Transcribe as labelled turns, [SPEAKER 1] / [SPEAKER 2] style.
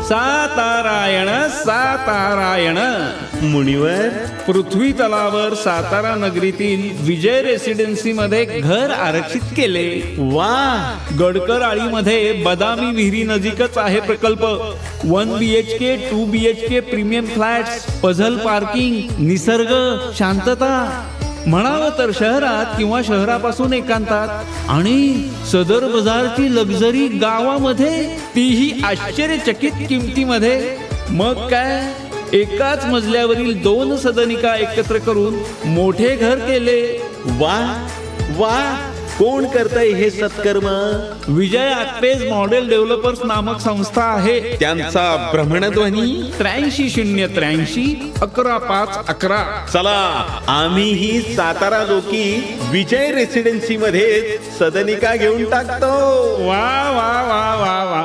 [SPEAKER 1] सातारायण सातारायण.
[SPEAKER 2] मुनिवर,
[SPEAKER 1] पृथ्वी तलावर सातारा नगरीतील विजय residency मध्ये घर आरक्षित केले.
[SPEAKER 2] वा,
[SPEAKER 1] गडकर आळीमध्ये बदामी विहिरी नजीकच आहे प्रकल्प. 1 BHK 2 BHK premium flats, puzzle parking, निसर्ग, शांतता. म्हणावं तर शहरात किंवा शहरापासून एकांतात आणि सदर बाजारची लक्झरी गावामध्ये, तीही आश्चर्यचकित किमतीमध्ये. मग काय, एकाच मजल्यावरील 2 सदनिका एकत्र करून मोठे घर केले.
[SPEAKER 2] वा वा, कोण करतय हे सत्कर्म?
[SPEAKER 1] विजय आत्तेज मॉडेल डेव्हलपर्स नामक संस्था आहे.
[SPEAKER 2] त्यांचा भ्रमणध्वनी
[SPEAKER 1] 83 083 11511.
[SPEAKER 2] चला, आम्हीही सातारा लोकी विजय रेसिडेन्सी मध्ये सदनिका घेऊन टाकतो.
[SPEAKER 1] वा वा वा वा वा.